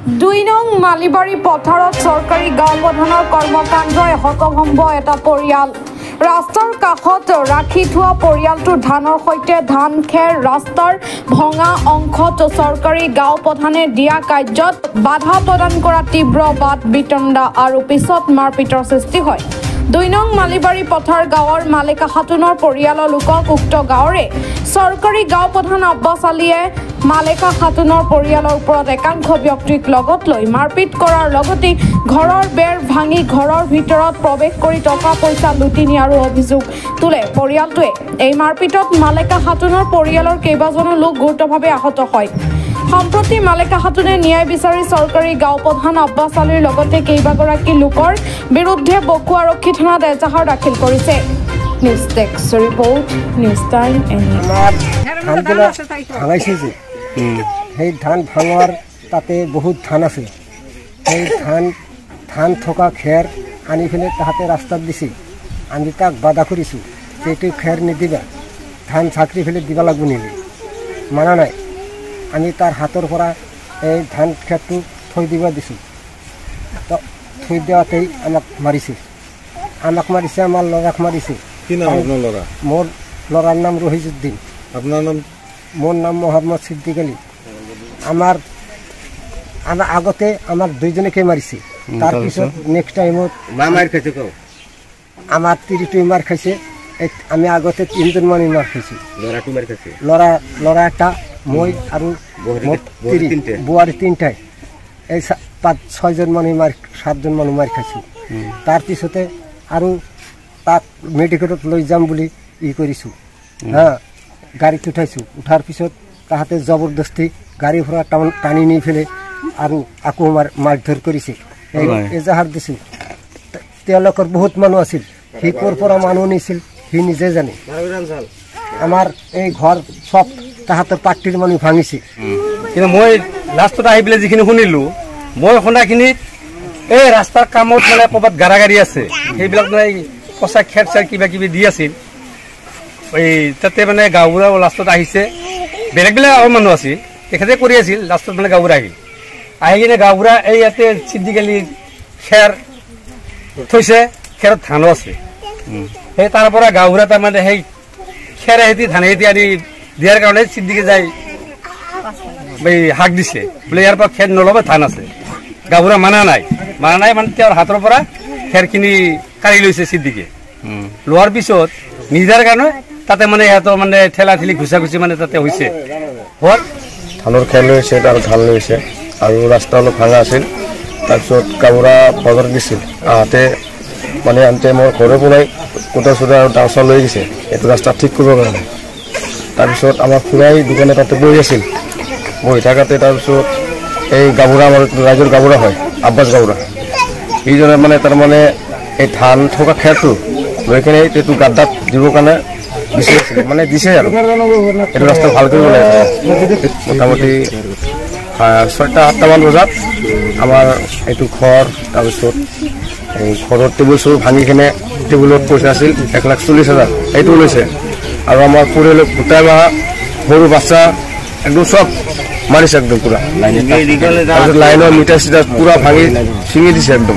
দুই নং মালিবাৰী পথাৰত চৰকাৰী গাঁও প্ৰধানৰ কৰ্মকাণ্ডই হতভম্ব এটা পৰিয়াল। ৰাস্তাৰ কাষত ৰাখি থোৱা পৰিয়ালটোৰ ধানৰ সৈতে ধান খেৰ ৰাস্তাৰ ভঙা অংশত চৰকাৰী গাঁও প্ৰধানে দিয়া কাৰ্যত বাধা প্ৰদান কৰা তীব্ৰ বাদ বিতণ্ডা আৰু পিছত মাৰপিটৰ সৃষ্টি হয়। দুই নং মালিবাৰী পথাৰ গাঁৱৰ মালিকা খাতুনৰ পৰিয়ালৰ লোকক উক্ত গাঁৱৰে চৰকাৰী গাঁও প্ৰধান আব্বাছ আলীয়ে মালিকা খাতুনৰ পৰিয়ালৰ ওপৰত একাংশ ব্যক্তিক লগত লৈ মাৰপিট কৰাৰ লগতে ঘৰৰ বেৰ ভাঙি ঘৰৰ ভিতৰত প্ৰৱেশ কৰি টকা পইচা লুটি নিয়াৰ অভিযোগ তোলে পৰিয়ালটোৱে। এই মাৰপিটত মালিকা খাতুনৰ পৰিয়ালৰ কেইবাজনো লোক গুৰুতৰভাৱে আহত হয়। সম্প্ৰতি মালিকা খাতুনে ন্যায় বিচাৰি চৰকাৰী গাঁও প্ৰধান আব্বাছ আলীৰ লগতে কেইবাগৰাকী লোকৰ বিৰুদ্ধে বকো আৰক্ষী থানাত এজাহাৰ দাখিল কৰিছে। News desk report, news time. সেই ধান ভাঙাৰ তাতে বহুত ধান আছে, সেই ধান থকা খেৰ আনি ফেলে তাহাতে ৰাস্তাত দিছে। আমি তাক বাধা কৰিছোঁ, সেইটো খেৰ নিদিবা, ধান চাকৰি ফেলে দিব লাগিব নিলে মানা নাই। আমি তাৰ হাতৰ পৰা এই ধান খেৰটো থৈ দিব দিছোঁ। থৈ দিয়াতেই আমাক মাৰিছে, আমাৰ ল'ৰাক মাৰিছে। মোৰ ল'ৰাৰ নাম ৰহিজুদ্দিন। আপনার নাম? মোর নাম মোহাম্মদ সিদ্দিক আলী। আমার আগতে আমার দুইজনকে মারিছে, তারপিছত নেক্সট টাইমত আমার ৩০টি মার খাইছে। আমি আগতে ৩জন মানুষ মার খাইছি। লড়া একটা, মই আৰু বুয়াৰি ৩টায়, এই ৫-৬জন মানুষ ৭জন মানুষ মাৰ খাইছো। তাৰপিছতে আৰু তাক মেডিকেলত লৈ যাম বুলি কৰিছোঁ। হ্যাঁ, গাড়ীত উঠাইছোঁ। উঠাৰ পিছত তাহাঁতে জবৰদস্তি গাড়ীৰ পৰা টানি নি ফেলে আৰু আকৌ মাৰধৰ কৰিছে, এজাহাৰ দিছিল। তেওঁলোকৰ বহুত মানুহ আছিল, সি ক'ৰ পৰা মানুহ নিছিল সি নিজে জানে। আমাৰ এই ঘৰ চব তাহাঁতৰ পাৰ্টিৰ মানুহ ভাঙিছে। কিন্তু মই লাষ্টত আহি পেলাই যিখিনি শুনিলোঁ, মই শুনাখিনিত এই ৰাস্তাৰ কামত মানে ক'ৰবাত গাড়ী আছে, সেইবিলাক মানে পঁচা খেৰ চেৰ কিবা কিবি দি আছিল। এই তাতে মানে গাঁওবুঢ়া লাষ্টত আহিছে, বেলেগ আৰু মানুহ আছিল, তেখেতে কৰি আছিল। লাষ্টত মানে গাঁওবুঢ়া আহি কিনে গাঁওবুঢ়া এই ইয়াতে চিদ্দিকালি খেৰ থৈছে, খেৰত ধানো আছে। সেই তাৰ পৰা গাঁওবুঢ়া তাৰমানে সেই খেৰ খেতি ধান খেতি আনি দিয়াৰ কাৰণে চিদ্দিকে যাই হাক দিছে, বোলে ইয়াৰ পৰা খেৰ নল'ব, ধান আছে। গাঁওবুঢ়া মানা নাই মানে তেওঁৰ হাতৰ পৰা খেৰখিনি কাঢ়ি লৈছে চিদ্দিকে। লোৱাৰ পিছত নিজাৰ কাৰণে তাতে মানে সিহঁতৰ মানে ঠেলা ঠেলি ঘুচা ঘুচি মানে তাতে হৈছে। ধানৰ খেৰ লৈ হৈছে, তাৰ ধান লৈ হৈছে আৰু ৰাস্তা অলপ ভাঙা আছিল। তাৰপিছত গাঁওবুঢ়া বজাৰত গৈছিল, আহোঁতে মানে আনতে মোৰ ঘৰৰ পৰাই কোটা চোটা আৰু ডাউচা লৈ গৈছে এইটো ৰাস্তা ঠিক কৰিবৰ কাৰণে। তাৰপিছত আমাৰ খুৰাই দোকানে তাতে বহি আছিল, বহি থাকাতে তাৰপিছত এই গাঁওবুঢ়া, আমাৰ ৰাইজৰ গাঁওবুঢ়া হয় আব্বাছ গাঁওবুঢ়া, এইজনে মানে তাৰমানে এই ধান থকা খেৰটো লৈ কিনে এইটো গাদ্দাত দিবৰ কাৰণে বিচাৰিছিলে, মানে দিছে আৰু এইটো ৰাস্তা ভাল কৰিব লাগে। মোটামুটি 6টা-7টামান বজাত আমাৰ এইটো ঘৰ, তাৰপিছত এই ঘৰৰ টেবুল চুল ভাঙি কিনে টেবুলত পইচা আছিল 1,40,000, সেইটো লৈছে। আৰু আমাৰ পৰিয়ালত গোটাই মাহা সৰু বাচ্চা একদম চব মাৰিছে একদম পুৰা। তাৰপিছত লাইনৰ মিটাৰ চিটাৰ পুৰা ভাঙি ছিঙি দিছে একদম।